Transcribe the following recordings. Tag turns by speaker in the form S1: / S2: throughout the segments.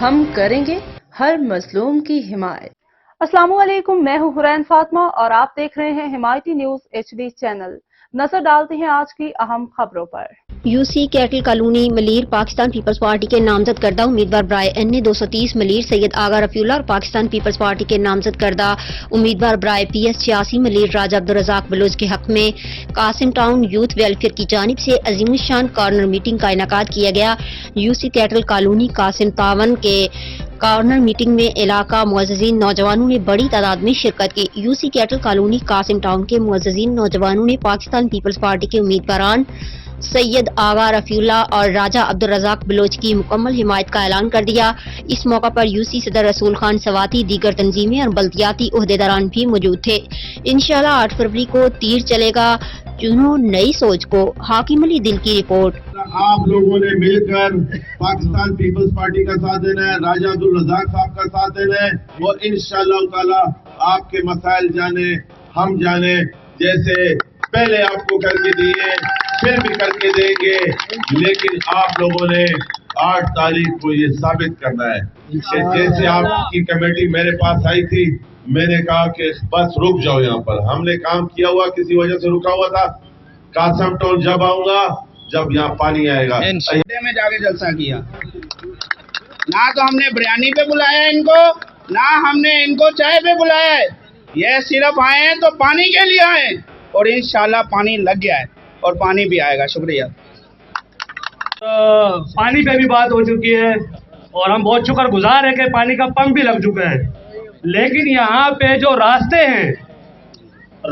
S1: ہم کریں گے ہر مظلوم کی حمایت۔
S2: السلام علیکم، میں ہوں حرین فاطمہ اور آپ دیکھ رہے ہیں حمایتی نیوز HD چینل۔ نظر ڈالتے ہیں آج کی اہم خبروں پر۔
S3: یو سی cattle colony Malir Pakistan Peoples Party کے نامزد کردہ امیدوار برائے NA 230 ملیر سید آغا رفیع اللہ اور پاکستان پیپلز پارٹی کے نامزد کردہ امیدوار برائے PS 86 ملیر راجہ عبدالرزاق بلوچ کے حق میں قاسم ٹاؤن یوتھ ویلفیئر کی جانب سے عظیم الشان کارنر میٹنگ کا انعقاد کیا گیا۔ You C cattle colony Qasim town کے کارنر میٹنگ میں علاقہ معززین نوجوانوں نے بڑی تعداد میں شرکت کی۔ You C cattle colony Qasim town کے معززین نوجوانوں نے پاکستان پیپلز پارٹی کے امیدواران سید آغا رفیع اللہ اور راجہ عبدالرزاق بلوچ کی مکمل حمایت کا اعلان کر دیا۔ اس موقع پر یو سی صدر رسول خان سواتی، دیگر تنظیمیں اور بلدیاتی عہدیداران بھی موجود تھے۔ انشاءاللہ 8 فروری کو تیر چلے گا، چنو نئی سوچ کو۔ حاکم علی دل کی رپورٹ۔
S4: آپ لوگوں نے مل کر پاکستان پیپلز پارٹی کا ساتھ دینا ہے، راجہ عبدالرزاق صاحب کا ساتھ دینا ہے اور انشاءاللہ تعالی آپ کے مسائل جانے ہم جانے، جیسے پہلے آپ کو کر کے دیے پھر بھی کر کے دیں گے، لیکن آپ لوگوں نے 8 تاریخ کو یہ ثابت کرنا ہے کہ جیسے آپ کی کمیٹی میرے پاس آئی تھی، میں نے کہا کہ بس رک جاؤ، یہاں پر ہم نے کام کیا ہوا کسی وجہ سے رکا ہوا تھا۔ قاسم ٹاؤن جب آؤں گا جب یہاں پانی آئے گا
S5: میں جا کے جلسہ کیا، نہ تو ہم نے بریانی پہ بلایا ان کو، نہ ہم نے ان کو چائے پہ بلایا ہے، یہ صرف آئے ہیں تو پانی کے لیے آئے ہیں اور انشاءاللہ پانی لگ گیا ہے اور پانی بھی آئے گا۔ شکریہ۔
S6: پانی پہ بھی بات ہو چکی ہے اور ہم بہت شکر گزار ہیں کہ پانی کا پمپ بھی لگ چکا ہے، لیکن یہاں پہ جو راستے ہیں،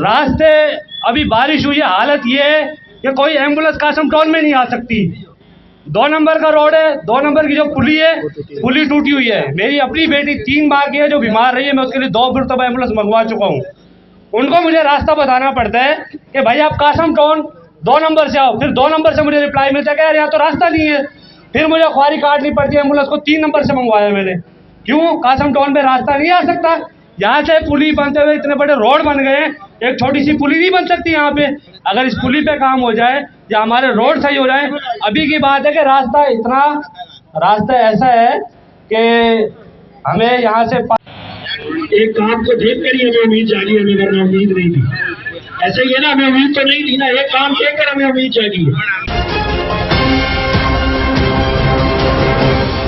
S6: راستے ابھی بارش ہوئی ہے، حالت یہ ہے کہ کوئی ایمبولینس قاسم ٹاؤن میں نہیں آ سکتی۔ 2 نمبر کا روڈ ہے، 2 نمبر کی جو پلی ہے، پلی ٹوٹی ہوئی ہے۔ میری اپنی بیٹی 3 بار کی ہے جو بیمار رہی ہے، میں اس کے لیے 2 مرتبہ ایمبولینس منگوا چکا ہوں۔ ان کو مجھے راستہ بتانا پڑتا ہے کہ بھائی آپ قاسم ٹاؤن 2 نمبر سے آؤ، پھر 2 نمبر سے مجھے رپلائی ملتا ہے کہ یار یہاں تو راستہ نہیں ہے، پھر مجھے خواری کاٹنی پڑتی ہے، ایمبولینس کو 3 نمبر سے منگوایا میں نے۔ کیوں؟ قاسم ٹاؤن میں راستہ نہیں آ سکتا، یہاں سے پلی بنتے ہوئے اتنے بڑے روڈ بن گئے ہیں، ایک چھوٹی سی پلی نہیں بن سکتی یہاں پہ۔ اگر اس پلی پہ کام ہو جائے یا ہمارے روڈ صحیح ہو جائیں، ابھی کی بات ہے کہ راستہ ایسا ہے کہ ہمیں یہاں سے
S7: ایک کام کو دیکھ کر ہی ہمیں امید جاگی، ہمیں ورنہ امید نہیں تھی۔ ایسے ہی ہے نا، ہمیں امید تو نہیں تھی نا، ایک کام دیکھ کر ہمیں امید جاگی ہے۔